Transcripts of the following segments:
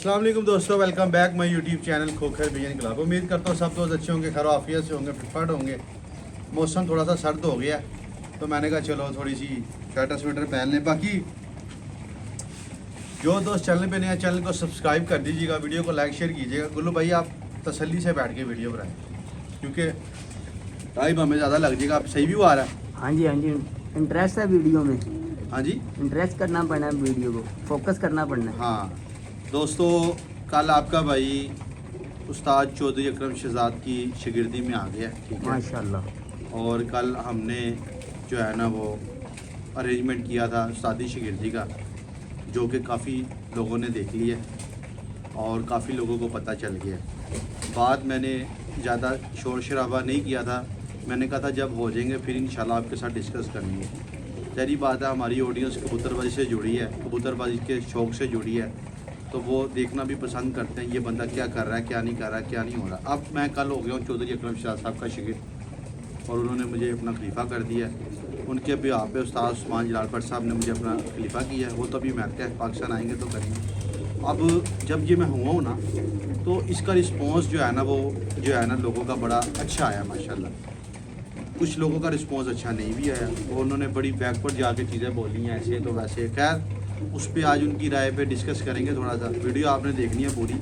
अस्सलाम वालेकुम दोस्तों, welcome back my YouTube channel Khokhar बिजन क्लब। उम्मीद करता हूँ सब दोस्त अच्छे होंगे, खैर आफियत से होंगे, फिटफाट होंगे। मौसम थोड़ा सा सर्द हो गया तो मैंने कहा चलो थोड़ी सी स्वेटर स्वेटर पहन लें। बाकी जो दोस्त चैनल पे नया, चैनल को सब्सक्राइब कर दीजिएगा, वीडियो को लाइक शेयर कीजिएगा। गुल्लू भाई आप तसल्ली से बैठ के वीडियो बनाएं क्योंकि टाइम हमें ज़्यादा लग जाएगा। आप सही भी आ रहा है? हाँ जी, इंटरेस्ट है वीडियो में। हाँ जी, इंटरेस्ट करना पड़ना है, वीडियो को फोकस करना पड़ना है। हाँ दोस्तों, कल आपका भाई उस्ताद चौधरी अकरम शहजाद की शिगिर्दी में आ गया, ठीक है माशाल्लाह। और कल हमने जो है ना वो अरेंजमेंट किया था उस्तादी शिगिर्दी का, जो कि काफ़ी लोगों ने देख लिया और काफ़ी लोगों को पता चल गया। बात मैंने ज़्यादा शोर शराबा नहीं किया था, मैंने कहा था जब हो जाएंगे फिर इंशाल्लाह आपके साथ डिस्कस करेंगे। सारी बात है, हमारी ऑडियंस कबूतरबाजी से जुड़ी है, कबूतरबाजी के शौक़ से जुड़ी है, तो वो देखना भी पसंद करते हैं ये बंदा क्या कर रहा है, क्या नहीं कर रहा है, क्या नहीं हो रहा। अब मैं कल हो गया हूँ चौधरी अकरम शहजाद साहब का शिगिर्द और उन्होंने मुझे अपना खलीफा कर दिया है। उनके बिहार पे उस्ताद उस्मान जलाल भट्ट साहब ने मुझे अपना खलीफा किया है। वो तो अभी अमेरिका है, पाकिस्तान आएंगे तो करेंगे। अब जब ये मैं हुआ हूँ ना तो इसका रिस्पॉन्स जो है ना वो जो है ना लोगों का बड़ा अच्छा आया माशाल्लाह। कुछ लोगों का रिस्पॉन्स अच्छा नहीं भी आया और उन्होंने बड़ी बैकवर्ड जाके चीज़ें बोली हैं, ऐसे तो वैसे। खैर उस पर आज उनकी राय पे डिस्कस करेंगे थोड़ा सा। वीडियो आपने देखनी है पूरी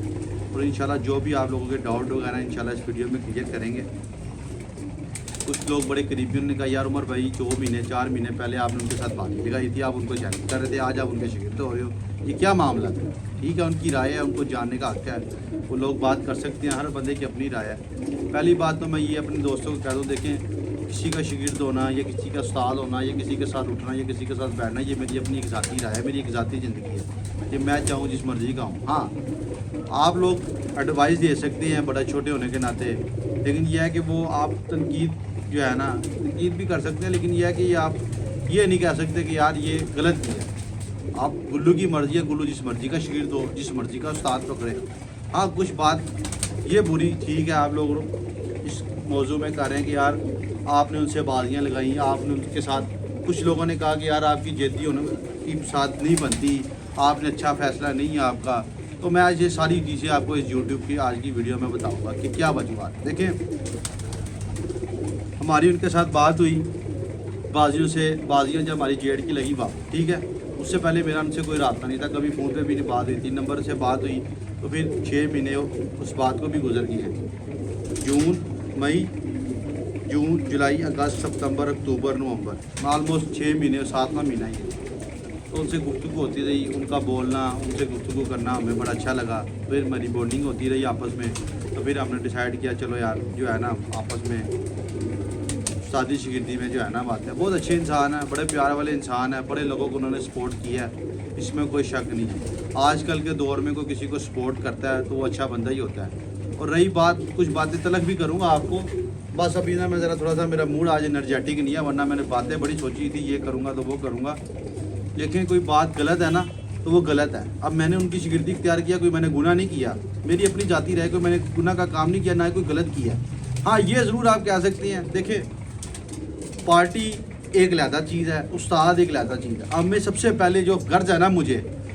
और इंशाल्लाह जो भी आप लोगों के डाउट वगैरह इंशाल्लाह इस वीडियो में क्लियर करेंगे। कुछ लोग बड़े करीबी ने कहा यार उमर भाई 4 महीने 4 महीने पहले आपने उनके साथ बात लगाई थी, आप उनको चैलेंज कर रहे थे, आज आप उनके शिगिर्द हो रहे हो, ये क्या मामला था? ठीक है, उनकी राय है, उनको जानने का हक है, वो लोग बात कर सकते हैं, हर बंदे की अपनी राय है। पहली बात तो मैं ये अपने दोस्तों को कह दूँ, देखें किसी का शिगिर्द होना या किसी का उस्ताद होना या किसी के साथ उठना या किसी के साथ बैठना, ये मेरी अपनी एक ज़ाती राय है, मेरी एक ज़ाती ज़िंदगी है, ये मैं चाहूँ जिस मर्ज़ी का हूँ। हाँ, आप लोग एडवाइस दे सकते हैं बड़ा छोटे होने के नाते, लेकिन यह है कि वो आप तनकीद जो है ना तनकीद भी कर सकते हैं, लेकिन यह है कि आप ये नहीं कह सकते कि यार ये गलत किया। आप गुल्लू की मर्ज़ी है, गुल्लू जिस मर्ज़ी का शिगिर्द हो, जिस मर्ज़ी का उस्ताद पकड़े। हाँ, कुछ बात ये बुरी ठीक है, आप लोग इस मौजू में कह रहे हैं कि यार आपने उनसे बाजियाँ लगाई, आपने उनके साथ, कुछ लोगों ने कहा कि यार आपकी जेदी होने की साथ नहीं बनती, आपने अच्छा फ़ैसला नहीं है आपका। तो मैं आज ये सारी चीज़ें आपको इस यूट्यूब की आज की वीडियो में बताऊंगा कि क्या वजूहत। देखें, हमारी उनके साथ बात हुई, बाजियाँ जब हमारी जेड़ की लगी बात, ठीक है, उससे पहले मेरा उनसे कोई रब्ता नहीं था, कभी फ़ोन पे भी नहीं बात हुई, 3 नंबर से बात हुई, तो फिर 6 महीने उस बात को भी गुजर गए हैं। जून जुलाई अगस्त सितंबर अक्टूबर नवंबर, ऑलमोस्ट 6 महीने, 7वां महीना ही है। तो उनसे गुफ्तगू होती रही, उनका बोलना, उनसे गुफ्तगू करना हमें बड़ा अच्छा लगा। फिर हमारी बॉन्डिंग होती रही आपस में, तो फिर हमने डिसाइड किया चलो यार जो है ना आपस में शादी शिगिर्दी में जो है ना बात है। बहुत अच्छे इंसान है, बड़े प्यार वाले इंसान है, बड़े लोगों को उन्होंने सपोर्ट किया है, इसमें कोई शक नहीं है। आजकल के दौर में कोई किसी को सपोर्ट करता है तो वो अच्छा बंदा ही होता है। और रही बात, कुछ बातें तलक भी करूँगा आपको, बस अभी ना मैं ज़रा थोड़ा सा मेरा मूड आज एनर्जेटिक नहीं है, वरना मैंने बातें बड़ी सोची थी, ये करूँगा तो वो करूँगा, लेकिन कोई बात गलत है ना तो वो गलत है। अब मैंने उनकी शिगिर्दी इख्तियार किया, कोई मैंने गुनाह नहीं किया, मेरी अपनी जाती रहे, कोई मैंने गुनाह का काम नहीं किया, ना कोई गलत किया। हाँ, ये ज़रूर आप कह सकते हैं, देखिए पार्टी एक लहदा चीज़ है, उस्ताद एक लहदा चीज़ है। अब मैं सबसे पहले जो गर्ज है ना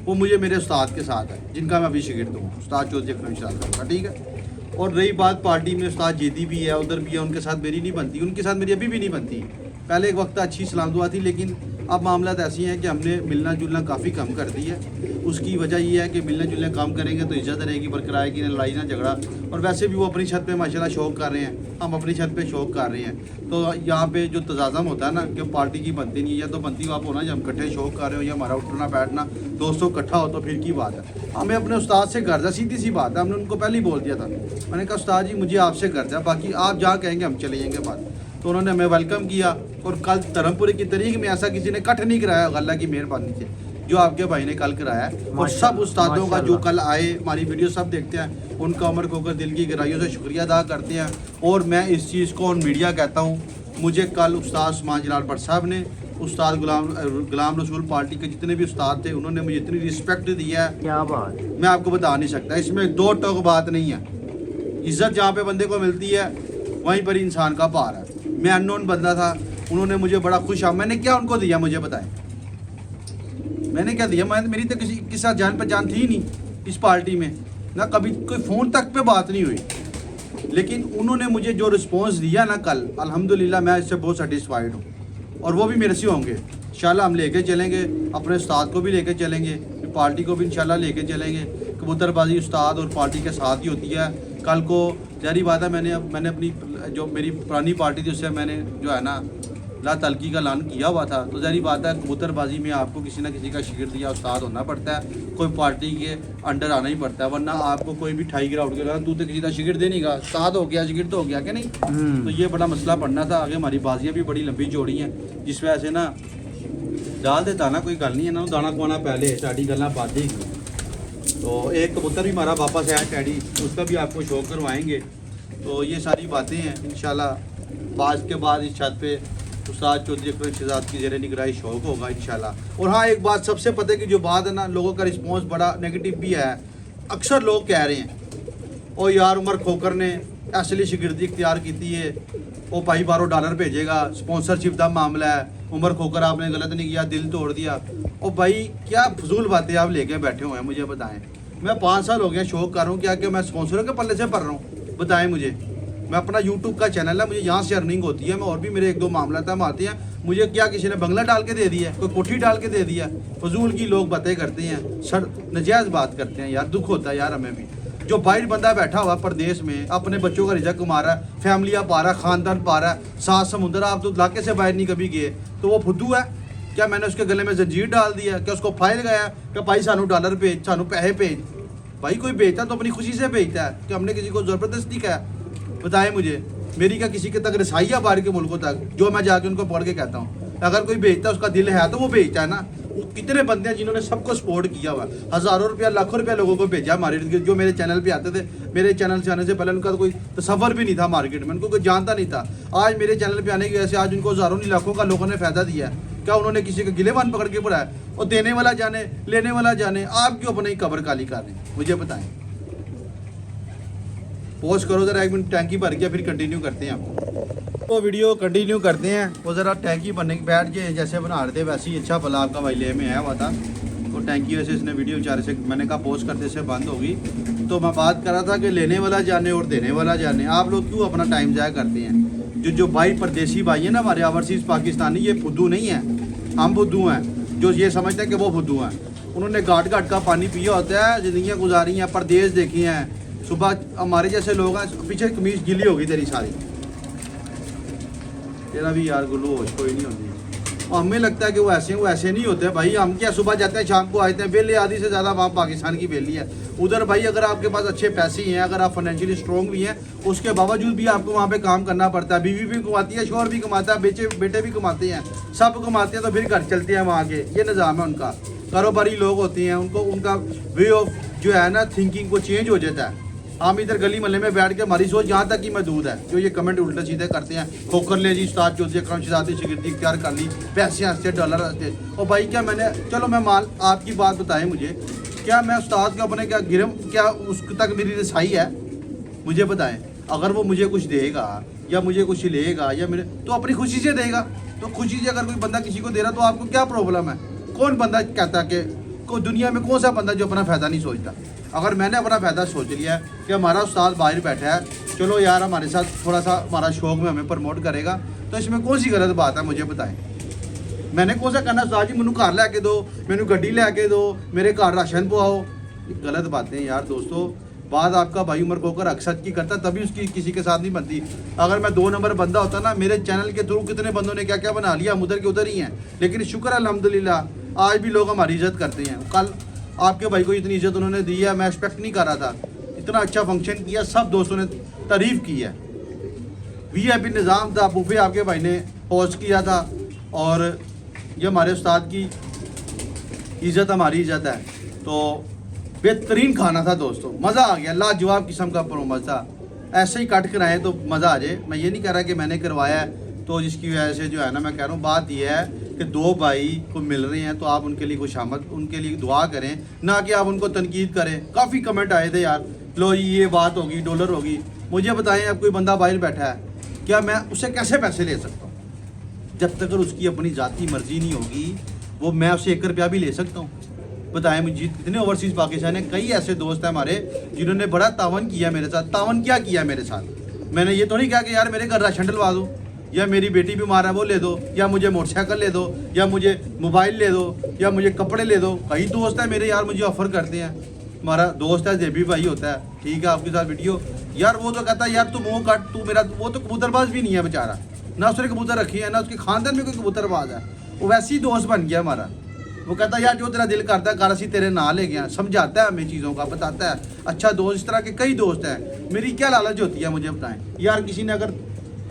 वो मुझे मेरे उस्ताद के साथ है, जिनका मैं अभी शिगिर्द हूँ, उस्ताद चौधरी अकरम शहजाद का, ठीक है। और रही बात पार्टी में, उस्ताद जेदी भी है, उधर भी है, उनके साथ मेरी नहीं बनती, उनके साथ मेरी अभी भी नहीं बनती। पहले एक वक्त अच्छी सलाम दुआ थी, लेकिन अब मामला ऐसी हैं कि हमने मिलना जुलना काफ़ी कम कर दी है। उसकी वजह ये है कि मिलना जुलना कम करेंगे तो इज्जत रहेगी, बरकरार रहेगी, ना लड़ाई ना झगड़ा। और वैसे भी वो अपनी छत पे माशाल्लाह शौक़ कर रहे हैं, हम अपनी छत पे शौक़ कर रहे हैं, तो यहाँ पे जो तजाज़म होता है ना कि पार्टी की बनती नहीं है, तो बनती आप होना जब हम इकट्ठे शौक़ कर रहे हो या हमारा उठना बैठना दोस्तों इकट्ठा हो तो फिर की बात है। हमें अपने उस्ताद से गर्ज है, सीधी सी बात है, हमने उनको पहले ही बोल दिया था। मैंने कहा उस्ताद जी मुझे आपसे गर्ज है, बाकी आप जहाँ कहेंगे हम चले जाएंगे बात। तो उन्होंने हमें वेलकम किया और कल धर्मपुरी की तरीक में ऐसा किसी ने कट नहीं कराया, अल्लाह की मेहरबानी से, जो आपके भाई ने कल कराया। और सब उस्तादों का जो कल आए, हमारी वीडियो सब देखते हैं, उनका उमर खोकर दिल की गहराइयों से शुक्रिया अदा करते हैं। और मैं इस चीज़ को ऑन मीडिया कहता हूँ, मुझे कल उस्ताद उस्मान जलाल भट्ट साहब ने, उस्ताद गुलाम रसूल पार्टी के जितने भी उस्ताद थे, उन्होंने मुझे इतनी रिस्पेक्ट दिया है, क्या बात, मैं आपको बता नहीं सकता। इसमें दो टोक बात नहीं है। इज्जत जहाँ पे बंदे को मिलती है वहीं पर इंसान का पार है। मैं अननोन बंदा था, उन्होंने मुझे बड़ा खुश, मैंने क्या उनको दिया मुझे बताएं, मैंने क्या दिया? मेरी तो किसी के साथ जान पहचान थी ही नहीं, इस पार्टी में, ना कभी कोई फ़ोन तक पे बात नहीं हुई। लेकिन उन्होंने मुझे जो रिस्पॉन्स दिया ना कल, अल्हम्दुलिल्लाह मैं इससे बहुत सेटिस्फाइड हूँ। और वो भी मेरे से होंगे इंशाल्लाह। हम लेके चलेंगे, अपने उस्ताद को भी लेके चलेंगे, पार्टी को भी इंशाल्लाह लेके चलेंगे। कबूतरबाजी उस्ताद और पार्टी के साथ ही होती है। कल को जारी बात है, मैंने अपनी जो मेरी पुरानी पार्टी थी उससे मैंने जो है ना ला तलकी का ऐलान किया हुआ था। तो जारी बात है, कबूतरबाजी में आपको किसी ना किसी का शिगिर्द या उस्ताद होना पड़ता है, कोई पार्टी के अंडर आना ही पड़ता है, वरना आपको कोई भी ठाई गिरा उठ के तू तो किसी का शिगिर्द नहीं गा, उस्ताद हो गया शिगिर्द हो गया क्या नहीं। तो ये बड़ा मसला पड़ना था। आगे हमारी बाजियाँ भी बड़ी लंबी चौड़ी हैं, जिस वजह से ना डाल देता ना कोई गल नहीं है ना, दाना खुआना पहले साड़ी गल्ला बात ही। तो एक कबूतर भी हमारा वापस आया टैडी, उसका भी आपको शौक करवाएंगे। तो ये सारी बातें हैं इंशाल्लाह। बाज के बाद इस छत पे उस्ताद चौधरी अकरम शहजाद की ज़ेरे निगरानी शौक होगा इंशाल्लाह। और हाँ, एक बात सबसे पता है कि जो बात है ना, लोगों का रिस्पॉन्स बड़ा नेगेटिव भी है। अक्सर लोग कह रहे हैं ओ यार उमर खोकर ने असली शिगिर्दी इख्तियार की है, वो भाई $12 भेजेगा, स्पॉन्सरशिप का मामला है, उमर खोकर आपने गलत नहीं किया, दिल तोड़ दिया। ओ भाई क्या फजूल बातें आप लेके बैठे हुए हैं, मुझे बताएं। मैं 5 साल हो गए शौक कर रहा हूँ, क्या क्या मैं स्पॉन्सरों के पल्ले से पढ़ रहा हूँ, बताएं मुझे। मैं अपना यूट्यूब का चैनल है, मुझे यहाँ से अर्निंग होती है। मैं और भी मेरे 1-2 मामला हम आते हैं, मुझे क्या किसी ने बंगला डाल के दे दिया है, कोई कोठी डाल के दे दिया। फजूल की लोग बातें करते हैं, सर नजायज़ बात करते हैं यार, दुख होता है यार हमें भी। जो बाहर बंदा बैठा हुआ प्रदेश में, अपने बच्चों का रिजक कमा रहा है, फैमिलियाँ पा रहा है, ख़ानदान पा रहा है, 7 समुंदर, आप तो इलाके से बाहर नहीं कभी गए, तो वो फुद्दू है क्या? मैंने उसके गले में जंजीर डाल दिया क्या? उसको फाइल गया कि भाई सानू $, भेज, सानू पैसे भेज। भाई कोई भेजता तो अपनी खुशी से भेजता है कि हमने किसी को ज़बरदस्ती कहा? बताएं मुझे, मेरी क्या किसी के तक रसाई है बाहर के मुल्कों तक जो मैं जाके उनको पढ़ के कहता हूँ? अगर कोई भेजता है, उसका दिल है तो वो भेजता है ना। वो कितने बंदे हैं जिन्होंने सबको सपोर्ट किया हुआ, हज़ारों रुपया लाखों रुपया लोगों को भेजा हमारे जो मेरे चैनल पे आते थे। मेरे चैनल से आने से पहले उनका कोई तसव्वुर भी नहीं था मार्केट में, उनको कोई जानता नहीं था। आज मेरे चैनल पे आने की वजह से आज उनको हज़ारों नहीं लाखों का लोगों ने फ़ायदा दिया है। क्या उन्होंने किसी का गिलेबान पकड़ के पढ़ाया? और देने वाला जाने, लेने वाला जाने, आप क्यों अपनी कब्र काली कर रहे हैं, मुझे बताएं। पोस्ट करो ज़रा, 1 मिनट टैंकी भर गया, फिर कंटिन्यू करते हैं हम। तो वीडियो कंटिन्यू करते हैं। वो ज़रा टैंकी भरने के बैठ के जैसे बना रहे थे वैसे ही अच्छा भला आपका भाई ले में आया हुआ था। तो टैंकी वैसे इसने वीडियो बेचारे से, मैंने कहा पोस्ट करते से बंद होगी। तो मैं बात कर रहा था कि लेने वाला जाने और देने वाला जाने, आप लोग क्यों अपना टाइम ज़ाया करते हैं? जो भाई परदेसी भाई हैं ना हमारे ओवरसीज़ पाकिस्तानी, ये फुद्दू नहीं है, हम फुद्दू हैं जो ये समझते हैं कि वो फुद्दू हैं। उन्होंने घाट घाट का पानी पिया होता है, ज़िंदगियाँ गुजारी हैं, परदेश देखी हैं। सुबह हमारे जैसे लोग हैं, पीछे कमीज गिली होगी तेरी सारी, तेरा भी यार गुल्लू होश कोई नहीं होती। और हमें लगता है कि वो ऐसे नहीं होते भाई। हम क्या सुबह जाते हैं शाम को आते हैं, वेले आधी से ज़्यादा वहाँ पाकिस्तान की वेली है। उधर भाई अगर आपके पास अच्छे पैसे हैं, अगर आप फाइनेंशियली स्ट्रॉन्ग भी हैं, उसके बावजूद भी आपको वहाँ पे काम करना पड़ता है। बीवी भी कमाती है, शोहर भी कमाता है, बेटे भी कमाते हैं, सब कमाते हैं, तो फिर घर चलते हैं वहाँ के। ये निज़ाम है उनका। कारोबारी लोग होते हैं, उनको उनका वे ऑफ जो है ना थिंकिंग को चेंज हो जाता है। हम इधर गली मोहल्ले में बैठ के हमारी सोच यहाँ तक ही महदूद है। जो ये कमेंट उल्टे सीधे करते हैं, खोकर ले जी उस्ताद चौधरी अकरम शहजाद की शिगिर्दी इख्तियार कर ली, पैसे हंसते, $, हंसते। और भाई क्या मैंने, चलो मैं मान आपकी बात बताएं मुझे, क्या मैं उस्ताद को अपने क्या गिरम, क्या उस तक मेरी रसाई है? मुझे बताएं। अगर वो मुझे कुछ देगा या मुझे कुछ लेगा या मेरे, तो अपनी खुशी से देगा। तो खुशी से अगर कोई बंदा किसी को दे रहा तो आपको क्या प्रॉब्लम है? कौन बंदा कहता है कि कोई दुनिया में कौन सा बंदा जो अपना फ़ायदा नहीं सोचता? अगर मैंने अपना फ़ायदा सोच लिया है कि हमारा उस्ताद बाहर बैठा है, चलो यार हमारे साथ थोड़ा सा हमारा शौक में हमें प्रमोट करेगा, तो इसमें कौन सी गलत बात है? मुझे बताएं। मैंने कौन सा कहना उस्ताद जी मैनू घर लैके दो, मैनू गड्डी लैके दो, मेरे घर राशन पवाओ? गलत बातें यार दोस्तों। बात आपका भाई उमर खोकर हक सच की करता, तभी उसकी किसी के साथ नहीं बनती। अगर मैं 2 नंबर बंदा होता ना, मेरे चैनल के थ्रू कितने बंदों ने क्या क्या बना लिया, हम उधर के उधर ही हैं। लेकिन शुक्र अल्हम्दुलिल्लाह आज भी लोग हमारी इज़्ज़त करते हैं। कल आपके भाई को इतनी इज़्ज़त उन्होंने दी है, मैं एक्सपेक्ट नहीं कर रहा था। इतना अच्छा फंक्शन किया, सब दोस्तों ने तारीफ़ की है। VIP निज़ाम था, बुफे आपके भाई ने होस्ट किया था, और ये हमारे उस्ताद की इज़्ज़त हमारी इज़्ज़त है। तो बेहतरीन खाना था दोस्तों, मज़ा आ गया, लाजवाब किस्म का प्रोमो था। ऐसे ही कट कर आए तो मज़ा आ जाए। मैं ये नहीं कह रहा कि मैंने करवाया है, तो जिसकी वजह से जो है ना, मैं कह रहा हूँ बात यह है कि 2 भाई को मिल रहे हैं तो आप उनके लिए खुशामद, उनके लिए दुआ करें, ना कि आप उनको तनकीद करें। काफ़ी कमेंट आए थे यार, लो ये बात होगी, डॉलर होगी। मुझे बताएं, अब कोई बंदा बाहर बैठा है, क्या मैं उससे कैसे पैसे ले सकता हूँ? जब तक उसकी अपनी ज़ाती मर्जी नहीं होगी, वो मैं उससे 1 रुपया भी ले सकता हूँ? बताएं मुझे कितने ओवरसीज़ पाकिस्तान है। कई ऐसे दोस्त हैं हमारे जिन्होंने बड़ा तावन किया मेरे साथ। तावन क्या किया मेरे साथ, मैंने ये तो नहीं कहा कि यार मेरे घर राशन डलवा दो, या मेरी बेटी बीमार है वो ले दो, या मुझे मोटरसाइकिल ले दो, या मुझे मोबाइल ले दो, या मुझे कपड़े ले दो। कई दोस्त हैं मेरे यार मुझे ऑफ़र करते हैं। हमारा दोस्त है जेबी भाई होता है, ठीक है, आपके साथ वीडियो यार, वो तो कहता है यार तू मुँह काट, तू मेरा, वो तो कबूतरबाज भी नहीं है बेचारा, ना उसने कबूतर रखी है, ना उसके खानदान में कोई कबूतरबाज है। वो वैसे ही दोस्त बन गया हमारा। वो कहता है यार जो तेरा दिल करता है कार तेरे ना ले गया, समझाता है हमें चीज़ों का, बताता है। अच्छा दोस्त, इस तरह के कई दोस्त हैं। मेरी क्या लालच होती है मुझे बताएं यार, किसी ने अगर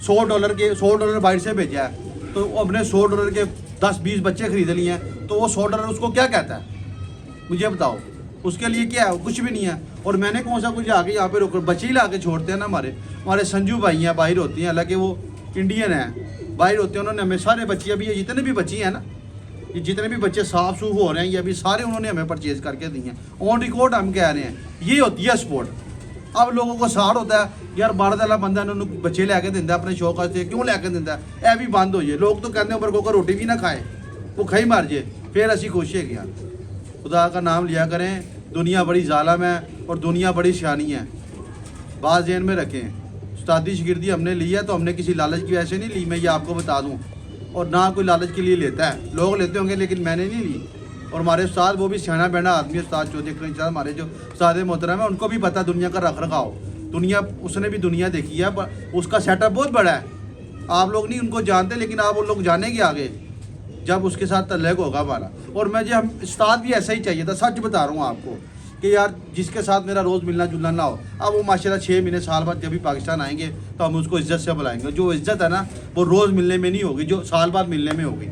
$100 बाहर से भेजा है तो अपने $100 के 10-20 बच्चे खरीद लिए हैं, तो वो $100 उसको क्या कहता है मुझे बताओ, उसके लिए क्या है? कुछ भी नहीं है। और मैंने कौन सा कुछ आके यहाँ पे रोक, बच्चे ही ला के छोड़ते हैं ना। हमारे संजू भाई हैं, बाहर होती हैं, हालांकि वो इंडियन हैं, बाहर होते हैं। उन्होंने हमें सारे बच्चे, अभी ये जितने भी बच्चे हैं ना, ये जितने भी बच्चे साफ सूफ हो रहे हैं, ये अभी सारे उन्होंने हमें परचेज करके दिए हैं। ऑन रिकॉर्ड हम कह रहे हैं, ये होती है सपोर्ट। अब लोगों को सार होता है यार बाहर वाला बंदा ने बच्चे लैके दिंदा अपने शौक वास्ते, क्यों लैके दिंदा? यह भी बंद हो जाए। लोग तो कहते उम्र को रोटी भी ना खाए, वो खाई मर जाए, फिर असी खुश है क्या? खुदा का नाम लिया करें। दुनिया बड़ी जालिम है और दुनिया बड़ी सियानी है, बात ज़हन में रखें। उस्तादी शिगिर्दी हमने ली है तो हमने किसी लालच की वजह से नहीं ली, मैं ये आपको बता दूं, और ना कोई लालच के लिए लेता है। लोग लेते होंगे लेकिन मैंने नहीं ली। और हमारे उस्ताद वो भी सियाना बैना आदमी, उस्ताद चौधरी साहब हमारे जो उस्ताद मोहतरम है, उनको भी पता दुनिया का रख रखाव। दुनिया, उसने भी दुनिया देखी है, उसका सेटअप बहुत बड़ा है। आप लोग नहीं उनको जानते, लेकिन आप उन लोग जानेंगे आगे जब उसके साथ तल्लक होगा हमारा। और मुझे हम उस्ताद भी ऐसा ही चाहिए था, सच बता रहा हूँ आपको, कि यार जिसके साथ मेरा रोज़ मिलना जुलना ना हो। अब वो माशाल्लाह 6 महीने साल बाद जब भी पाकिस्तान आएंगे तो हम उसको इज़्ज़त से बुलाएंगे। जो इज़्ज़त है ना वो रोज़ मिलने में नहीं होगी, जो साल बाद मिलने में होगी।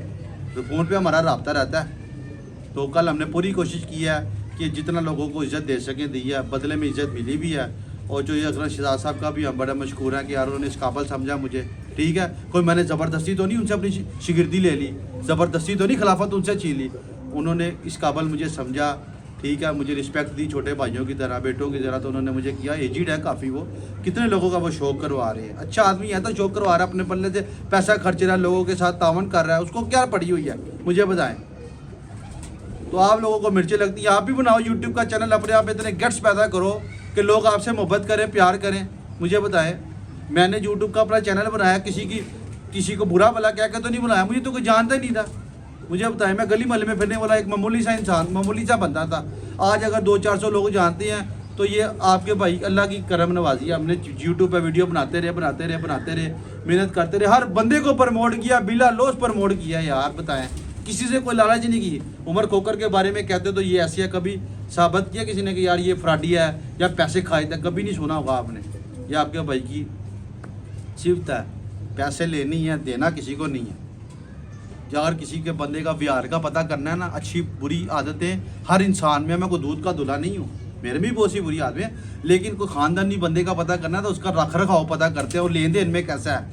तो फ़ोन पे हमारा रब्ता रहता है। तो कल हमने पूरी कोशिश की है कि जितना लोगों को इज़्ज़त दे सकें दी है, बदले में इज़्ज़त मिली भी है। और जो ये अकरम शहजाद साहब का भी हम बड़ा मशकूर हैं कि यार उन्होंने इस काबिल समझा मुझे, ठीक है। कोई मैंने ज़बरदस्ती तो नहीं उनसे अपनी शिगिर्दी ले ली, ज़बरदस्ती तो नहीं खिलाफत उनसे छीन ली। उन्होंने इस काबिल मुझे समझा, ठीक है, मुझे रिस्पेक्ट दी छोटे भाइयों की तरह, बेटों की तरह। तो उन्होंने मुझे किया। एजिड है काफ़ी, वो कितने लोगों का वो शौक करवा रहे हैं। अच्छा आदमी है तो शौक करवा रहा है, अपने पल्ले से पैसा खर्च रहा है, लोगों के साथ तावन कर रहा है, उसको क्या पड़ी हुई है मुझे बताएं। तो आप लोगों को मिर्चें लगती हैं, आप भी बनाओ यूट्यूब का चैनल, अपने आप इतने गट्स पैदा करो कि लोग आपसे मोहब्बत करें, प्यार करें। मुझे बताएं, मैंने यूट्यूब का अपना चैनल बनाया, किसी को बुरा भला क्या तो नहीं बनाया, मुझे तो कोई जानता ही नहीं था। मुझे बताएं, मैं गली महल में फिरने वाला एक मामूली सा इंसान, मामूली सा बंदा था। आज अगर 200-400 लोग जानते हैं तो ये आपके भाई अल्लाह की करम नवाजी है। हमने यूट्यूब पर वीडियो बनाते रहे, मेहनत करते रहे, हर बंदे को प्रमोट किया, बिला लॉस प्रमोट किया। यार बताएं, किसी से कोई लालच नहीं की। उमर खोकर के बारे में कहते तो ये ऐसी है, कभी साबित किया किसी ने कि यार ये फ्रॉडी है या पैसे खाए थे? कभी नहीं सुना होगा आपने। ये आपके भाई की सिफ्त है, पैसे लेनी है, देना किसी को नहीं है। अगर किसी के बंदे का व्यवहार का पता करना है ना, अच्छी बुरी आदतें हर इंसान में, मैं कोई दूध का दूल्हा नहीं हूँ, मेरे भी बहुत सी बुरी आदतें हैं, लेकिन कोई ख़ानदानी बंदे का पता करना है तो उसका रख रखाव पता करते हैं। और लेन देन में कैसा है,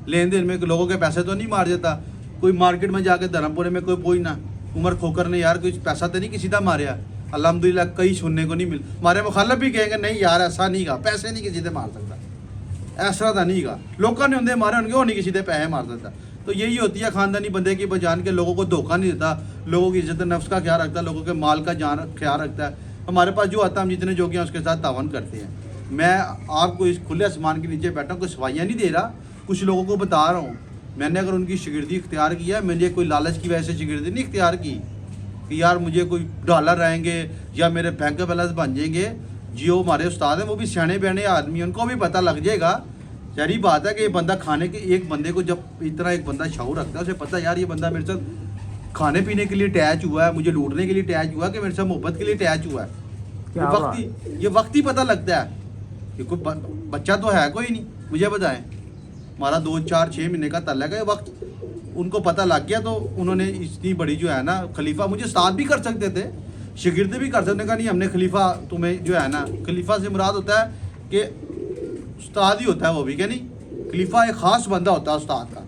लेन देन में लोगों के पैसे तो नहीं मार देता। कोई मार्केट में जाके धर्मपुरे में कोई ना, उमर खोकर ने यार कोई पैसा तो नहीं किसी का मारा। अल्हम्दुलिल्लाह कई सुनने को नहीं मिल। हमारे मुखालफ भी कहेंगे नहीं यार ऐसा नहीं गा, पैसे नहीं किसी से मार सकता, ऐसा तो नहीं गा। लोगों ने उन्हें मारे, उनके वो नहीं किसी से पैसे मार सकता। तो यही होती है ख़ानदानी बंदे की पहचान के, लोगों को धोखा नहीं देता, लोगों की इज्जत नफ्स का ख्याल रखता है, लोगों के माल का जान ख्याल रखता है। हमारे पास जो आता है हम जितने जोगी हैं उसके साथ तावन करते हैं। मैं आपको इस खुले आसमान के नीचे बैठा हूँ, कोई सवाइयाँ नहीं दे रहा, कुछ लोगों को बता रहा हूँ। मैंने अगर उनकी शिगिर्दी इख्तियार किया, मैंने कोई लालच की वजह से शिगिर्दी नहीं इख्तियार की कि यार मुझे कोई डॉलर आएंगे या मेरे बैंक बैलेंस बन जाएंगे। जो हमारे उस्ताद हैं वो भी सियाने बयाने आदमी, उनको भी पता लग जाएगा। सारी बात है कि ये बंदा खाने के, एक बंदे को जब इतना एक बंदा शऊर रखता है, उसे पता यार ये बंदा मेरे साथ खाने पीने के लिए अटैच हुआ है, मुझे लूटने के लिए अटैच हुआ है, कि मेरे साथ मोहब्बत के लिए अटैच हुआ है। ये वक्त ही पता लगता है कि कोई बच्चा तो है कोई नहीं। मुझे बताएं, हमारा 2-4-6 महीने का तल्लक है, वक्त उनको पता लग गया तो उन्होंने इतनी बड़ी जो है ना खलीफा, मुझे साथ भी कर सकते थे, शिगिर्द भी कर सकते का नहीं, हमने खलीफा तुम्हें जो है ना, खलीफा से मुराद होता है कि उस्ताद ही होता है वो भी, क्या नहीं, खलीफा एक ख़ास बंदा होता है उस्ताद का,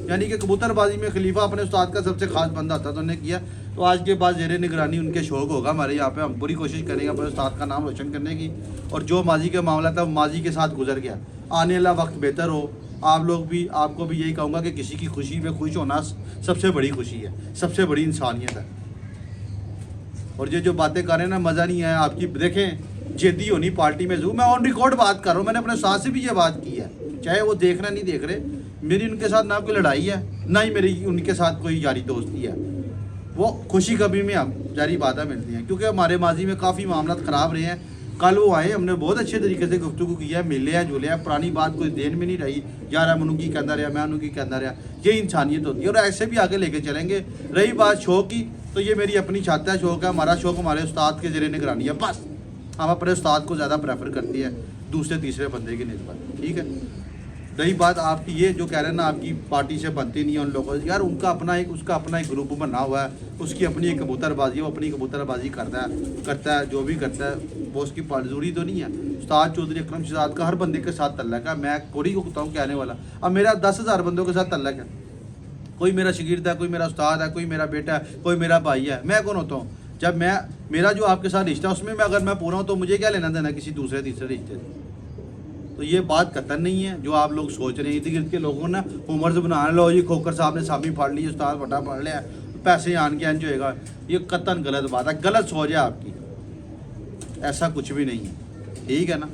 यानी कि कबूतरबाजी में खलीफा अपने उस्ताद का सबसे ख़ास बंदा होता है। तो उन्होंने किया। तो आज के बाद ज़ेरे निगरानी उनके शौक़ होगा हमारे यहाँ पे, हम पूरी कोशिश करेंगे अपने उस्ताद का नाम रोशन करने की। और जो माजी का मामला था माजी के साथ गुजर गया, आने वाला वक्त बेहतर हो। आप लोग भी, आपको भी यही कहूँगा कि किसी की खुशी में खुश होना सबसे बड़ी खुशी है, सबसे बड़ी इंसानियत है। और ये जो बातें कर रहे हैं ना, मज़ा नहीं आया आपकी। देखें जेदी होनी पार्टी में मैं ऑन रिकॉर्ड बात कर रहा हूँ, मैंने अपने साथ से भी ये बात की है, चाहे वो देख रहे नहीं देख रहे। मेरी उनके साथ ना कोई लड़ाई है, ना ही मेरी उनके साथ कोई यारी दोस्ती है। वो खुशी कभी में हम जारी बातें मिलती हैं, क्योंकि हमारे माजी में काफ़ी मामला ख़राब रहे हैं। कल वो आए, हमने बहुत अच्छे तरीके से गुफ्तगू किया, मिले हैं जुले हैं, पुरानी बात कोई देन में नहीं रही। यार मनु की कहता रहा, मैं उन्हों की कहता रहा, ये इंसानियत होती है और ऐसे भी आगे लेके चलेंगे। रही बात शौक की, तो ये मेरी अपनी छाता है, शौक है हमारा। शौक हमारे उस्ताद के ज़रिए निगरानी है, बस हम अपने उस्ताद को ज़्यादा प्रेफर करती है दूसरे तीसरे बंदे की निस्बत, ठीक है। रही बात आपकी ये जो कह रहे हैं ना, आपकी पार्टी से बनती नहीं है उन लोगों से, यार उनका अपना एक उसका अपना एक ग्रुप बना हुआ है, उसकी अपनी एक कबूतरबाजी, वो अपनी कबूतरबाजी करता है जो भी करता है, वो उसकी जरूरी तो नहीं है। उस्ताद चौधरी अकरम शहजाद का हर बंदे के साथ तल्लक है, मैं कोरी को बताऊँ कहने वाला। अब मेरा 10,000 बंदों के साथ तल्लक है, कोई मेरा शागिर्द है, कोई मेरा उस्ताद है, कोई मेरा बेटा है, कोई मेरा भाई है। मैं कौन होता हूँ? जब मेरा जो आपके साथ रिश्ता उसमें मैं अगर मैं पूरा हूँ तो मुझे क्या लेना देना किसी दूसरे तीसरे रिश्ते से? तो ये बात कतन नहीं है जो आप लोग सोच रहे हैं। इर्द गिर्द के लोगों ने उम्र से बना लो, ये खोकर साहब ने सामी फाड़ ली, उस्ताद फटा पढ़ लिया, पैसे आन के अंज होएगा, ये कतन गलत बात है, गलत सोच है आपकी। ऐसा कुछ भी नहीं है, ठीक है ना।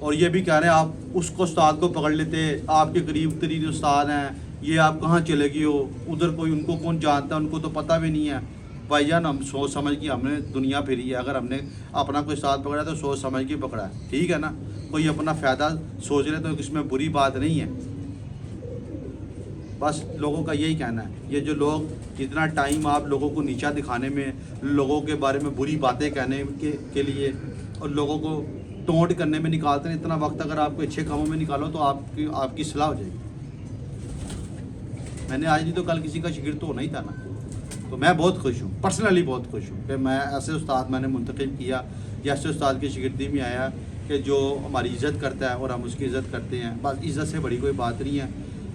और ये भी कह रहे हैं आप उसको उस्ताद को पकड़ लेते, आपके करीब तरीन उस्ताद हैं, ये आप कहाँ चले गए हो, उधर कोई उनको कौन जानता है, उनको तो पता भी नहीं है। भाईजान हम सोच समझ के हमने दुनिया फिरी है, अगर हमने अपना कोई साथ पकड़ा तो सोच समझ के पकड़ा है, ठीक है ना। कोई अपना फ़ायदा सोच रहे तो इसमें बुरी बात नहीं है। बस लोगों का यही कहना है, ये जो लोग इतना टाइम आप लोगों को नीचा दिखाने में, लोगों के बारे में बुरी बातें कहने के लिए और लोगों को टोंट करने में निकालते हैं, इतना वक्त अगर आपको अच्छे कामों में निकालो तो आपकी सलाह हो जाएगी। मैंने आज नहीं तो कल किसी का शागिर्द तो होना ही था ना। तो मैं बहुत खुश हूँ, पर्सनली बहुत खुश हूँ कि मैं ऐसे उस्ताद मैंने मुंतखब किया, या ऐसे उस्ताद की शागिर्दी में आया कि जो हमारी इज़्ज़त करता है और हम उसकी इज़्ज़त करते हैं। बस इज़्ज़त से बड़ी कोई बात नहीं है।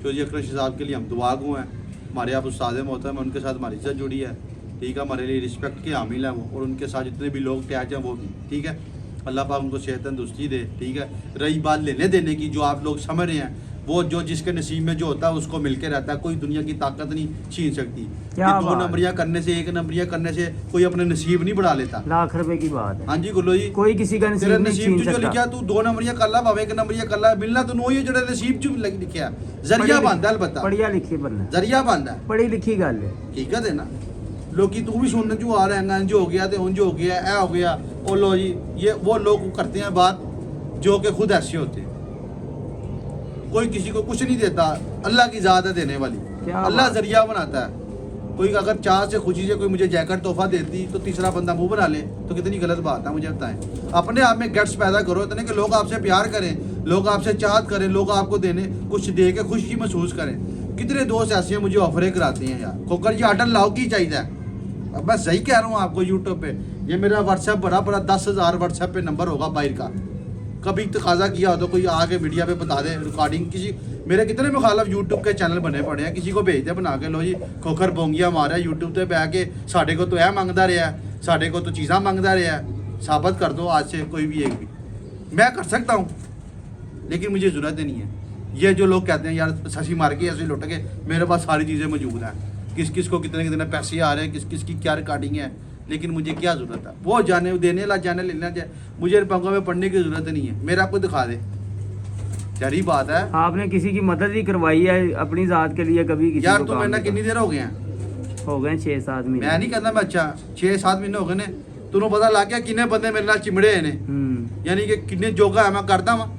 चौधरी अकरम साहब के लिए हम दुआ गो हैं, हमारे आप उस्ताद मोहतरम हैं, उनके साथ हमारी इज़्ज़त जुड़ी है, ठीक है। हमारे लिए रिस्पेक्ट के हामिल हैं वो, और उनके साथ जितने भी लोग अटैच हैं वो भी, ठीक है। अल्लाह पाक उनको सेहत तंदुरुस्ती दे, ठीक है। रही बात लेने देने की, जो आप लोग समझ रहे हैं, वो जो जिसके नसीब में जो होता है उसको मिलके रहता है, कोई दुनिया की ताकत नहीं छीन सकती। ये 2 नंबरियाँ करने से, 1 नंबरियाँ करने से कोई अपने नसीब नहीं बढ़ा लेता। लाख रुपए की बात है। हाँ जी गुल्लो जी, कोई किसी का तेरा नसीब नहीं नसीब छीन जो सकता। लिखा तू 2 नंबरियाँ कर ला, भावे 1 नंबरियाँ कर ला, मिलना तो वही है जो नसीब जो लिखा, जरिया बनता है। अलबत्ता पढ़िया लिखी बनना, जरिया बनता है, पढ़ी लिखी गल है, हकीकत है ना। लोग तू भी सुनने जो आ रहे हैं, इंज हो गया तो उंज हो गया, ऐ हो गया, और लो जी ये वो लोग करते हैं बात जो कि खुद ऐसे होते हैं। कोई किसी को कुछ नहीं देता, अल्लाह की ज़ात है देने वाली, अल्लाह जरिया बनाता है। कोई अगर चाह से खुशी से कोई मुझे जैकेट तोहफा देती तो तीसरा बंदा मुंह बना ले, तो कितनी गलत बात है, मुझे बताएं। अपने आप में गट्स पैदा करो इतने कि लोग आपसे प्यार करें, लोग आपसे चाहत करें, लोग आपको देने कुछ दे के खुशी महसूस करें। कितने दोस्त ऐसे हैं मुझे ऑफरें कराते हैं, यार खोकर जी आर्डर लाओ की चाहिए। अब मैं सही कह रहा हूँ आपको, यूट्यूब पे ये मेरा व्हाट्सएप बड़ा 10,000 व्हाट्सएप पे नंबर होगा बाहर का। कभी तकाजा किया हो तो कोई आके मीडिया पे बता दे, रिकॉर्डिंग किसी मेरे कितने मुखालफ यूट्यूब के चैनल बने पड़े हैं, किसी को भेज दे बना के, लो जी खोखर बोंगिया मारा यूट्यूब पे बह के, साढ़े को तो यह मंगता रहा, साढ़े को तो चीज़ा मंगता रहा, साबित कर दो आज से कोई भी एक भी। मैं कर सकता हूँ लेकिन मुझे ज़रूरत नहीं है। ये जो लोग कहते हैं यार ससी मार के ऐसे लुट के, मेरे पास सारी चीज़ें मौजूद हैं, किस किस को कितने कितने पैसे आ रहे हैं, किस किस की क्या रिकॉर्डिंग है, लेकिन मुझे क्या ज़रूरत है वो जाने देने ला जाने लेना चाहिए। मुझे पंखों में पढ़ने की ज़रूरत नहीं है, मेरा आपको दिखा दे, जरी बात है। आपने किसी की मदद ही करवाई है अपनी जात के लिए कभी? किसी यार को तो काम मैंने नहीं कितनी देर हो गए हैं? हो गए 6-7 महीने। मैं नहीं कहता मैं अच्छा 6-7 महीने हो गए ने, तूने पता लग गया किन्ने बंदे मेरे नाल चिमड़े ने, यानी कि किन्ने जोगा है मैं करदा वा,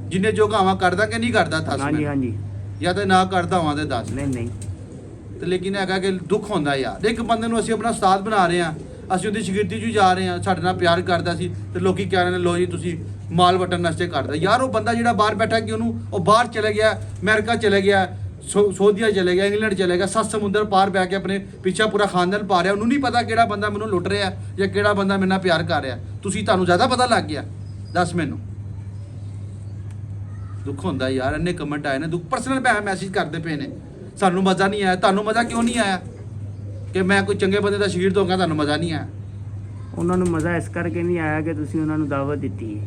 जिन्ने जोगा मैं करदा कि नहीं करदा था? हाँ जी हाँ जी, या तो ना करदा वा ते दस नहीं ਤੇ ਲੇਕਿਨ ਹੈਗਾ ਕਿ ਦੁੱਖ ਹੁੰਦਾ ਯਾਰ, ਇੱਕ ਬੰਦੇ ਨੂੰ ਅਸੀਂ ਆਪਣਾ ਉਸਤਾਦ ਬਣਾ ਰਹੇ ਹਾਂ, ਅਸੀਂ ਉਹਦੀ ਸ਼ਾਗਿਰਦੀ 'ਚ ਜਾ ਰਹੇ ਹਾਂ, ਸਾਡੇ ਨਾਲ ਪਿਆਰ ਕਰਦਾ ਸੀ ਤੇ ਲੋਕੀ ਕਹਿ ਰਹੇ ਨੇ ਲੋ ਜੀ ਤੁਸੀਂ ਮਾਲ ਵਟਣ ਵਾਸਤੇ ਕਰਦਾ। ਯਾਰ ਉਹ ਬੰਦਾ ਜਿਹੜਾ ਬਾਹਰ ਬੈਠਾ ਕਿ ਉਹਨੂੰ ਉਹ ਬਾਹਰ ਚਲੇ ਗਿਆ, ਅਮਰੀਕਾ ਚਲੇ ਗਿਆ, ਸਊਦੀਆ ਚਲੇ ਗਿਆ, ਇੰਗਲੈਂਡ ਚਲੇ ਗਿਆ, 7 ਸਮੁੰਦਰ ਪਾਰ ਬਹਿ ਕੇ ਆਪਣੇ ਪਿੱਛੇ ਪੂਰਾ ਖਾਨਦਾਨ ਪਾ ਰਿਹਾ, ਉਹਨੂੰ ਨਹੀਂ ਪਤਾ ਕਿਹੜਾ ਬੰਦਾ ਮੈਨੂੰ ਲੁੱਟ ਰਿਹਾ ਜਾਂ ਕਿਹੜਾ ਬੰਦਾ ਮੇਰੇ ਨਾਲ ਪਿਆਰ ਕਰ ਰਿਹਾ। ਤੁਹਾਨੂੰ ਜ਼ਿਆਦਾ ਪਤਾ ਲੱਗ ਗਿਆ, ਦੱਸ ਮੈਨੂੰ। ਦੁੱਖ ਹੁੰਦਾ ਯਾਰ, ਇੰਨੇ ਕਮੈਂਟ ਆਏ ਨੇ, ਦੁੱਖ ਪਰਸਨਲ ਮੈਸੇਜ ਕਰਦੇ ਪਏ ਨੇ, ਸਾਨੂੰ ਮਜ਼ਾ ਨਹੀਂ ਆਇਆ। ਤੁਹਾਨੂੰ ਮਜ਼ਾ ਕਿਉਂ ਨਹੀਂ ਆਇਆ ਕਿ ਮੈਂ ਕੋਈ ਚੰਗੇ ਬੰਦੇ ਦਾ ਸ਼ਾਗਿਰਦ ਹੋਗਾ, ਤੁਹਾਨੂੰ ਮਜ਼ਾ ਨਹੀਂ ਆਇਆ? ਉਹਨਾਂ ਨੂੰ ਮਜ਼ਾ ਇਸ ਕਰਕੇ ਨਹੀਂ ਆਇਆ ਕਿ ਤੁਸੀਂ ਉਹਨਾਂ ਨੂੰ ਦਾਵਤ ਦਿੱਤੀ ਹੈ।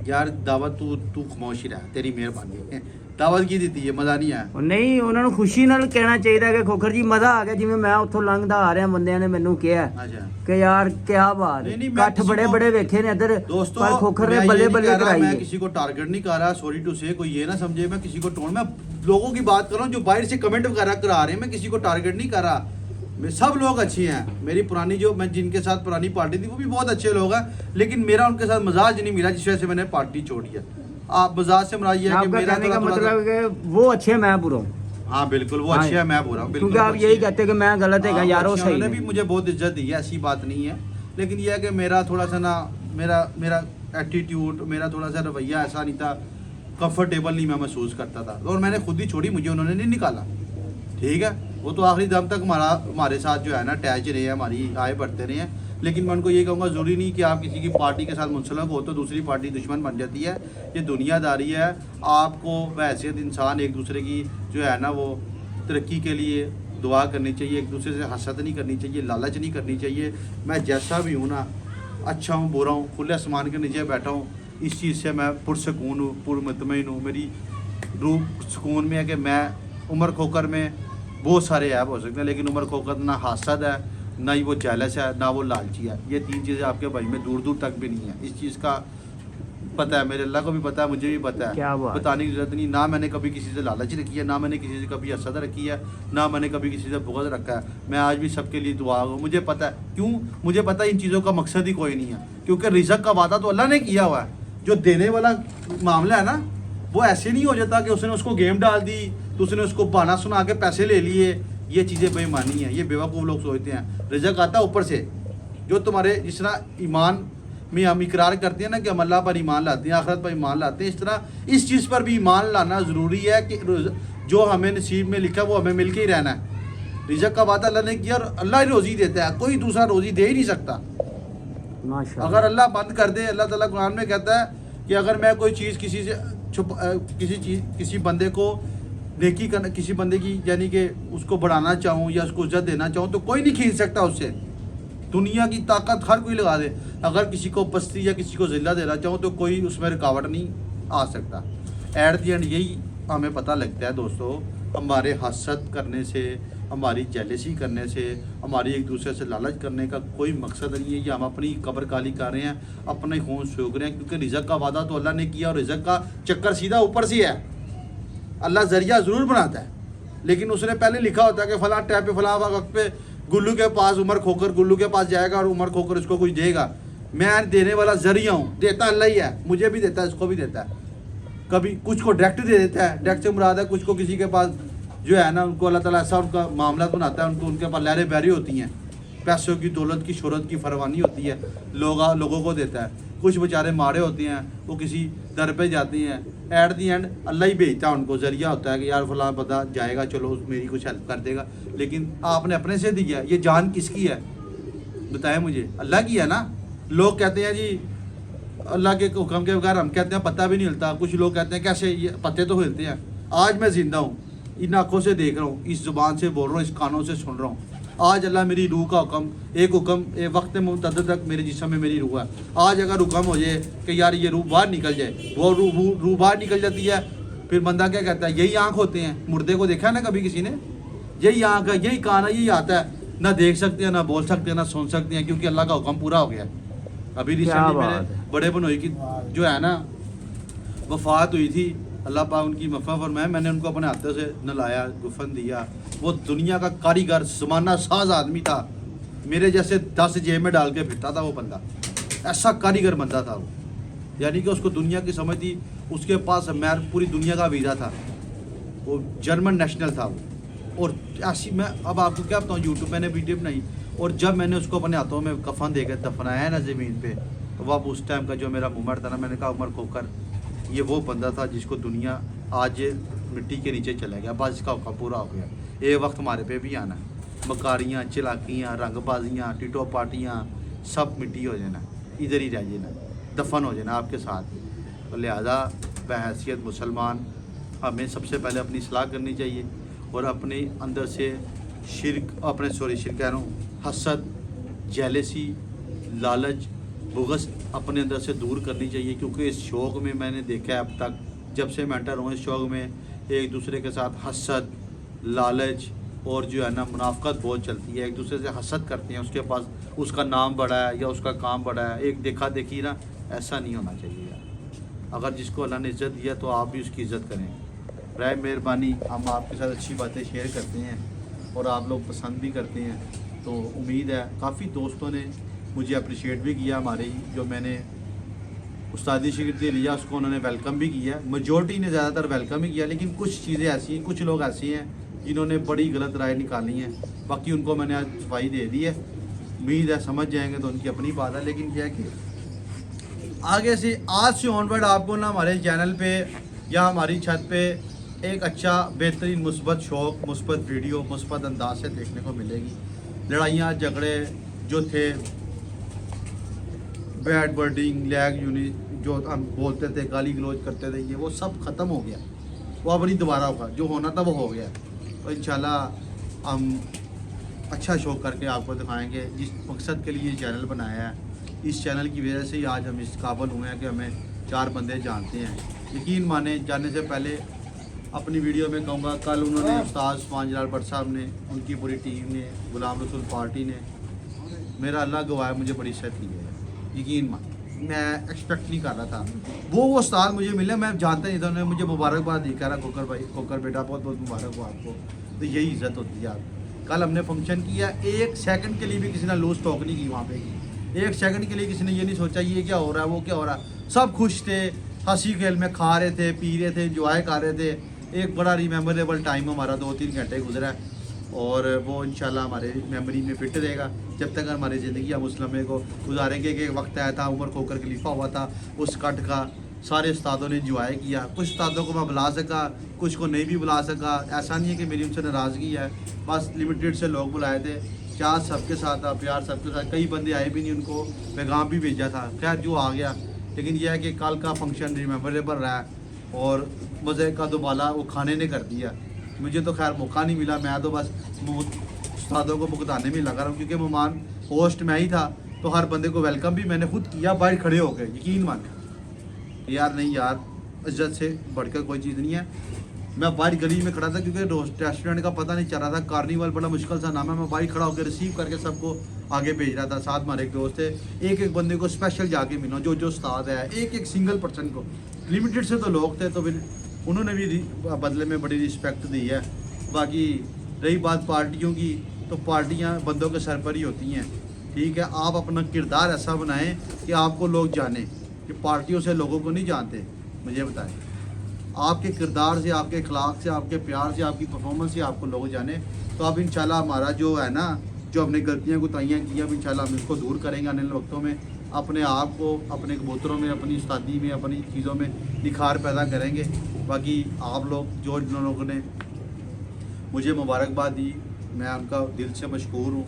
यार दावत तू खामोश ही रहा, तेरी मेहरबानी है दावत की दी है, मज़ा नहीं आया। ਉਹ ਨਹੀਂ ਉਹਨਾਂ ਨੂੰ ਖੁਸ਼ੀ ਨਾਲ ਕਹਿਣਾ ਚਾਹੀਦਾ ਕਿ ਖੋਖਰ ਜੀ ਮਜ਼ਾ ਆ ਗਿਆ, ਜਿਵੇਂ ਮੈਂ ਉੱਥੋਂ ਲੰਘਦਾ ਆ ਰਿਹਾ ਬੰਦਿਆਂ ਨੇ ਮੈਨੂੰ ਕਿਹਾ अच्छा ਕਿ ਯਾਰ ਕੀ ਬਾਤ नहीं, ਹੈ, नहीं, मैं ਇਕੱਠ किसी ਬੜੇ को- ਬੜੇ ਵੇਖੇ ਨੇ ਇੱਧਰ, दोस्तों ਪਰ ਖੋਖਰ मैं ਨੇ ये ਬੱਲੇ नहीं ਬੱਲੇ कह रहा, ਕਰਾਈ मैं ਹੈ। किसी को टारगेट नहीं कर रहा, सॉरी टू से, कोई ये ना समझे मैं किसी को टोन, मैं लोगों की बात कर रहा हूँ जो बाहर से कमेंट वगैरह करा रहे हैं, मैं किसी को टारगेट नहीं कर रहा। मैं सब लोग अच्छे हैं, मेरी पुरानी जो मैं जिनके साथ पुरानी पार्टी थी वो भी बहुत अच्छे लोग हैं, लेकिन मेरा उनके साथ मजाज नहीं मिला, जिस वजह से मैंने पार्टी छोड़ी है। आप मजाज से मराइए है कि आपका मेरा कहने का थोड़ा- मतलब है कि वो अच्छे हैं, मैं बुरा हूँ, हाँ बिल्कुल वो हाँ, अच्छे हैं, मैं बुरा हूँ, बिल्कुल क्योंकि आप वो यही अच्छे हैं। कहते हैं कि मैं गलत है, हाँ, यार वो अच्छे सही उन्होंने भी है। मुझे बहुत इज्जत दी है, ऐसी बात नहीं है, लेकिन यह है कि मेरा थोड़ा सा ना मेरा मेरा एटीट्यूड, मेरा थोड़ा सा रवैया ऐसा नहीं था, कंफर्टेबल नहीं मैं महसूस करता था, और मैंने खुद ही छोड़ी, मुझे उन्होंने नहीं निकाला। ठीक है, वो तो आखिरी दम तक हमारे साथ जो है ना अटैच रहे हैं, हमारी आए बढ़ते रहे हैं, लेकिन मैं उनको ये कहूँगा ज़रूरी नहीं कि आप किसी की पार्टी के साथ मुंसलिक हो तो दूसरी पार्टी दुश्मन बन जाती है, ये दुनियादारी है। आपको बहैसियत इंसान एक दूसरे की जो है ना वो तरक्की के लिए दुआ करनी चाहिए, एक दूसरे से हसद नहीं करनी चाहिए, लालच नहीं करनी चाहिए। मैं जैसा भी हूँ ना, अच्छा हूँ बुरा हूँ, खुले आसमान के नीचे बैठा हूँ, इस चीज़ से मैं पुरसकून हूँ, पुरमुतमईन हूँ, मेरी रूह सुकून में है कि मैं उमर खोकर में बहुत सारे ऐप हो सकते हैं, लेकिन उमर खोकर ना हासद है, ना ही वो जेलस है, ना वो लालची है। ये तीन चीज़ें आपके भाई में दूर दूर तक भी नहीं है। इस चीज़ का पता है, मेरे अल्लाह को भी पता है, मुझे भी पता क्या है, बात। बताने की जरूरत नहीं। ना मैंने कभी किसी से लालच रखी है, ना मैंने किसी से कभी हसद रखी है, ना मैंने कभी किसी से बुग़्ज़ रखा है। मैं आज भी सबके लिए दुआ हूँ, मुझे पता है क्यों, मुझे पता है इन चीज़ों का मकसद ही कोई नहीं है, क्योंकि रिज़्क़ का वादा तो अल्लाह ने किया हुआ है। जो देने वाला मामला है ना, वो ऐसे नहीं हो जाता कि उसने उसको गेम डाल दी तो उसने उसको बहाना सुना के पैसे ले लिए। ये चीज़ें बेईमानी है, ये बेवकूफ़ लोग सोचते हैं। रिज़्क़ आता है ऊपर से, जो तुम्हारे जिस तरह ईमान में हम इकरार करते हैं ना कि हम अल्लाह पर ईमान लाते हैं, आखिरत पर ईमान लाते हैं, इस तरह इस चीज़ पर भी ईमान लाना ज़रूरी है कि जो हमें नसीब में लिखा है वो हमें मिल के ही रहना है। रिज़्क़ का वादा अल्लाह ने किया और अल्लाह ही रोज़ी देता है, कोई दूसरा रोज़ी दे ही नहीं सकता। माशाल्लाह। अगर अल्लाह बंद कर दे, अल्लाह ताला कुरान में कहता है कि अगर मैं कोई चीज़ किसी से किसी बंदे को नेकी करना, किसी बंदे की यानी कि उसको बढ़ाना चाहूँ या उसको इज्जत देना चाहूँ तो कोई नहीं खींच सकता उससे। दुनिया की ताकत हर कोई लगा दे, अगर किसी को पस्ती या किसी को ज़िल्ला देना चाहूँ तो कोई उसमें रुकावट नहीं आ सकता। एट दी एंड यही हमें पता लगता है दोस्तों, हमारे हसद करने से, हमारी जेलसी करने से, हमारी एक दूसरे से लालच करने का कोई मकसद नहीं है कि हम अपनी कब्र काली कर रहे हैं, अपने खून सूख रहे हैं, क्योंकि रिज़्क़ का वादा तो अल्लाह ने किया और रिज़्क़ का चक्कर सीधा ऊपर से है। अल्लाह ज़रिया ज़रूर बनाता है, लेकिन उसने पहले लिखा होता है कि फ़लाँ टाइम पे फ़लाँ वक्त पे गुल्लू के पास उमर खोकर गुल्लू के पास जाएगा और उमर खोकर उसको कुछ देगा। मैं देने वाला ज़रिया हूँ, देता अल्लाह ही है, मुझे भी देता है, इसको भी देता है। कभी कुछ को डायरेक्ट दे देता है, डायरेक्ट से मुराद है कुछ को किसी के पास जो है ना उनको अल्लाह ताला ऐसा उनका मामला बनाता है, उनको उनके पास लहरें बहरी होती हैं, पैसों की, दौलत की, शोहरत की फरवानी होती है, लोगों को देता है। कुछ बेचारे मारे होते हैं, वो किसी दर पे जाते हैं, एट दी एंड अल्लाह ही भेजता है उनको, ज़रिया होता है कि यार फलां बंदा जाएगा, चलो मेरी कुछ हेल्प कर देगा। लेकिन आपने अपने से दिया, ये जान किसकी है बताएं मुझे? अल्लाह की है ना। लोग कहते हैं जी अल्लाह के हुक्म के बगैर, हम कहते हैं पता भी नहीं हिलता। कुछ लोग कहते हैं कैसे, ये पत्ते तो हिलते हैं। आज मैं ज़िंदा हूँ, इन आँखों से देख रहा हूँ, इस ज़ुबान से बोल रहा हूँ, इस कानों से सुन रहा हूँ। आज अल्लाह मेरी रूह का हुक्म, एक वक्त मुतअद्दिद तक मेरे जिस्म में मेरी रूह है। आज अगर हुक्म हो जाए कि यार ये रूह बाहर निकल जाए, वो रूह बाहर निकल जाती है, फिर बंदा क्या कहता है? यही आँख होते हैं, मुर्दे को देखा है ना कभी किसी ने? यही आँख है, यही कान है, यही आता है, ना देख सकते हैं, ना बोल सकते हैं, ना सुन सकते हैं, क्योंकि अल्लाह का हुक्म पूरा हो गया है। अभी रिसेंटली मेरे बड़े बनोई की जो है ना वफ़ात हुई थी, अल्लाह पाक उनकी मफ़ा फरमाए। मैंने उनको अपने हाथों से नलाया, गुफन दिया। वो दुनिया का कारीगर, ज़माना साज आदमी था, मेरे जैसे 10 जेब में डाल के फिरता था वो बंदा, ऐसा कारीगर बंदा था वो। यानी कि उसको दुनिया की समझ थी, उसके पास पूरी दुनिया का वीज़ा था, वो जर्मन नेशनल था वो। और ऐसी मैं अब आपको क्या बताऊँ, यूट्यूब मैंने वीडियो बनाई, और जब मैंने उसको अपने हाथों में कफन देकर दफनाया है ना ज़मीन पे, तो वह उस टाइम का जो मेरा उमर था ना, मैंने कहा उमर खोकर ये वो बंदा था जिसको दुनिया आज मिट्टी के नीचे चला गया, बस इसका हुक्म पूरा हो गया। ये वक्त हमारे पे भी आना, मकारियाँ, चलाकियाँ, रंगबाजियाँ, टिटो पार्टियाँ, सब मिट्टी हो जाना, इधर ही रह जाना, दफन हो जाना आपके साथ। तो लिहाजा बहैसियत मुसलमान हमें सबसे पहले अपनी इस्लाह करनी चाहिए और अपने अंदर से शिरक कह रहा हूँ, हसद, जेलसी, लालच, बुग़्ज़ अपने अंदर से दूर करनी चाहिए। क्योंकि इस शौक़ में मैंने देखा है अब तक, जब से मैं एंटर हूँ इस शौक़ में, एक दूसरे के साथ हसद, लालच और जो है ना मुनाफकत बहुत चलती है। एक दूसरे से हसद करते हैं, उसके पास उसका नाम बड़ा है या उसका काम बड़ा है, एक देखा देखी ना, ऐसा नहीं होना चाहिए यार। अगर जिसको अल्लाह ने इज़्ज़त दिया तो आप भी उसकी इज़्ज़त करें। राय मेहरबानी, हम आपके साथ अच्छी बातें शेयर करते हैं और आप लोग पसंद भी करते हैं, तो उम्मीद है काफ़ी दोस्तों ने मुझे अप्रिशिएट भी किया। हमारी जो मैंने उस्तादी शिगिर्दी लिया उसको उन्होंने वेलकम भी किया, मेजॉरिटी ने ज़्यादातर वेलकम ही किया, लेकिन कुछ चीज़ें ऐसी हैं, कुछ लोग ऐसे हैं जिन्होंने बड़ी गलत राय निकाली है। बाकी उनको मैंने आज सफाई दे दी है, उम्मीद है समझ जाएंगे तो उनकी अपनी बात है। लेकिन क्या है कि आगे से आज से ऑनवर्ड आपको ना हमारे चैनल पे या हमारी छत पे एक अच्छा बेहतरीन मुस्बत शौक, मुस्बत वीडियो, मुस्बत अंदाज से देखने को मिलेगी। लड़ाइयाँ झगड़े जो थे, बैड वर्डिंग, लैग यूनिट जो हम बोलते थे, गाली गलौज करते थे, ये वो सब ख़त्म हो गया। वो अब नहीं दोबारा होगा, जो होना था वो हो गया। तो इंशाल्लाह हम अच्छा शो करके आपको दिखाएंगे। जिस मकसद के लिए ये चैनल बनाया है, इस चैनल की वजह से ही आज हम इस काबिल हुए हैं कि हमें 4 बंदे जानते हैं। यकीन माने, जाने से पहले अपनी वीडियो में कहूँगा, कल उन्होंने उस्ताद उस्मान जलाल भट्ट साहब ने, उनकी पूरी टीम ने, गुलाम रसूल पार्टी ने, मेरा अल्लाह गवाह मुझे बड़ी इज्जत की है। यकीन मान, मैं एक्सपेक्ट नहीं कर रहा था। वो उस्ताद मुझे मिले, मैं जानता नहीं था। उन्होंने मुझे मुबारकबाद दी, कह रहा खोकर भाई, खोकर बेटा बहुत बहुत मुबारक हो आपको। तो यही इज़्ज़त होती है आप। कल हमने फंक्शन किया, 1 सेकंड के लिए भी किसी ने लूज टॉक नहीं की वहाँ पे की। 1 सेकंड के लिए किसी ने ये नहीं सोचा ये क्या हो रहा है, वो क्या हो रहा है। सब खुश थे, हंसी खेल में खा रहे थे, पी रहे थे, इंजॉय कर रहे थे। एक बड़ा रिमेम्बरेबल टाइम हमारा 2-3 घंटे गुजरा है और वो इंशाल्लाह हमारे मेमोरी में फिट रहेगा जब तक हमारी ज़िंदगी हम उस लम्हे को गुजारेंगे। कि वक्त आया था, उमर खोकर खलीफा हुआ था, उस कट का सारे उस्तादों ने इंजॉय किया। कुछ उस्तादों को मैं बुला सका, कुछ को नहीं भी बुला सका। ऐसा नहीं है कि मेरी उनसे नाराज़गी है, बस लिमिटेड से लोग बुलाए थे। चाह सबके साथ था, प्यार सबके साथ। कई बंदे आए भी नहीं, उनको पैगाम भी भेजा था, खैर जो आ गया। लेकिन यह है कि कल का फंक्शन रिमेम्बरेबल रहा है और मज़े का दोबाला वो खाने ने कर दिया। मुझे तो खैर मौका नहीं मिला, मैं तो बस उस्तादों को भुगताने में लगा रहा हूँ, क्योंकि मेहमान होस्ट मैं ही था। तो हर बंदे को वेलकम भी मैंने खुद किया, बाहर खड़े हो गए। यकीन माने यार, नहीं यार, इज्जत से बढ़कर कोई चीज़ नहीं है। मैं बाहर गली में खड़ा था, क्योंकि रेस्टोरेंट का पता नहीं चल रहा था। कार्निवल बड़ा मुश्किल सा नाम है। मैं बाहर खड़ा होकर रिसीव करके सबको आगे भेज रहा था। साथ हमारे एक दोस्त है, एक एक बंदे को स्पेशल जाके मिला, जो जो उस्ताद है, एक एक सिंगल पर्सन को। लिमिटेड से तो लोग थे, तो फिर उन्होंने भी बदले में बड़ी रिस्पेक्ट दी है। बाकी रही बात पार्टियों की, तो पार्टियां बंदों के सर पर ही होती हैं। ठीक है, आप अपना किरदार ऐसा बनाएं कि आपको लोग जाने, कि पार्टियों से लोगों को नहीं जानते। मुझे बताएं, आपके किरदार से, आपके अखलाक से, आपके प्यार से, आपकी परफॉर्मेंस से आपको लोग जाने। तो अब इंशाल्लाह हमारा जो है ना, जो हमने गलतियाँ कोताहियाँ की, अब इंशाल्लाह हम इसको दूर करेंगे आने वाले वक्तों में। अपने आप को अपने कबूतरों में, अपनी उस्तादी में, अपनी चीज़ों में निखार पैदा करेंगे। बाकी आप लोग जो जिन लोगों ने मुझे मुबारकबाद दी, मैं उनका दिल से मशकूर हूँ।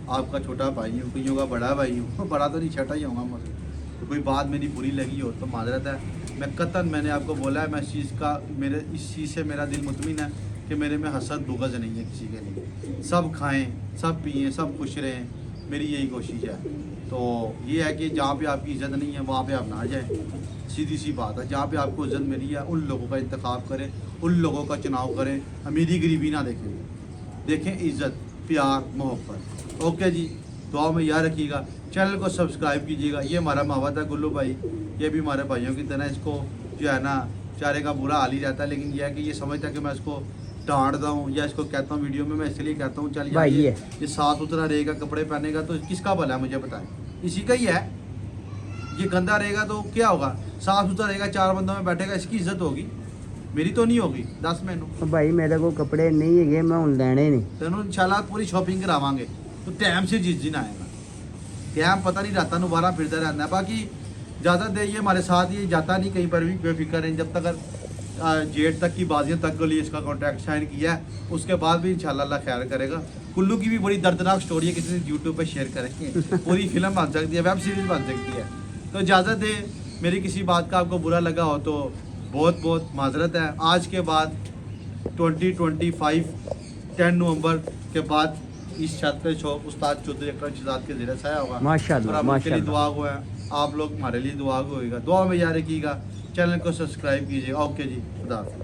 आपका छोटा भाई हूँ, कईयों का बड़ा भाई हूँ। बड़ा तो नहीं, छोटा ही होगा मुझे। तो कोई बात मेरी बुरी लगी हो तो माजरत है। मैं कतन, मैंने आपको बोला है, मैं इस चीज़ का, मेरे इस चीज़ से मेरा दिल मुतमिन है कि मेरे में हसद बुग़्ज़ नहीं है किसी के लिए। सब खाएँ, सब पिएँ, सब खुश रहें, मेरी यही कोशिश है। तो ये है कि जहाँ पे आपकी इज़्ज़त नहीं है वहाँ पे आप ना जाएं। सीधी सी बात है, जहाँ पे आपको इज़्ज़त मिली है उन लोगों का इंतखाब करें, उन लोगों का चुनाव करें। अमीरी गरीबी ना देखें इज़्ज़त, प्यार, मोहब्बत। ओके जी, दुआ में याद रखिएगा। चैनल को सब्सक्राइब कीजिएगा। ये हमारा मावत है गुल्लू भाई, ये भी हमारे भाइयों की तरह। इसको जो है ना, चारे का बुरा हाल ही रहता है, लेकिन यह है कि ये समझता है कि मैं इसको डांटता हूँ या इसको कहता हूँ वीडियो में, मैं इसलिए कहता हूँ चल यार ये साफ सुथरा रहेगा, कपड़े पहनेगा तो किसका भला है मुझे बताएं, इसी का ही है। ये गंदा रहेगा तो क्या होगा, साफ सुथरा रहेगा, 4 बंदों में बैठेगा, इसकी इज्जत होगी, मेरी तो नहीं होगी। 10 मैनू भाई मेरे को कपड़े नहीं है, मैं हूँ लेने नहीं। तेनों इंशाल्लाह पूरी शॉपिंग करावांगे, तो टाइम से जिस दिन आएगा। टाइम पता नहीं रहता, दोबारा फिरता रहता है। बाकी ज़्यादा देर ये हमारे साथ ये जाता नहीं कहीं पर भी, बेफिक्र नहीं। जब तक जेठ तक की बाजियों तक के लिए इसका कॉन्ट्रैक्ट साइन किया है, उसके बाद भी इंशाल्लाह अल्लाह खैर करेगा। कुल्लू की भी बड़ी दर्दनाक स्टोरी है, किसी ने यूट्यूब पर शेयर करेंगे, पूरी फिल्म बन सकती है, वेब सीरीज़ बन सकती है। तो इजाज़त दे, मेरी किसी बात का आपको बुरा लगा हो तो बहुत बहुत माजरत है। आज के बाद 2025 10 नवंबर के बाद इस छत पे शौक उस्ताद चौधरी अकरम शहजाद के ज़रिए छाया होगा। माशाअल्लाह, और आपके लिए दुआ हुआ है, आप लोग हमारे लिए दुआ होगा। दुआ में याद रखिएगा, चैनल को सब्सक्राइब कीजिए। ओके जी, खुदा हाफ़िज़।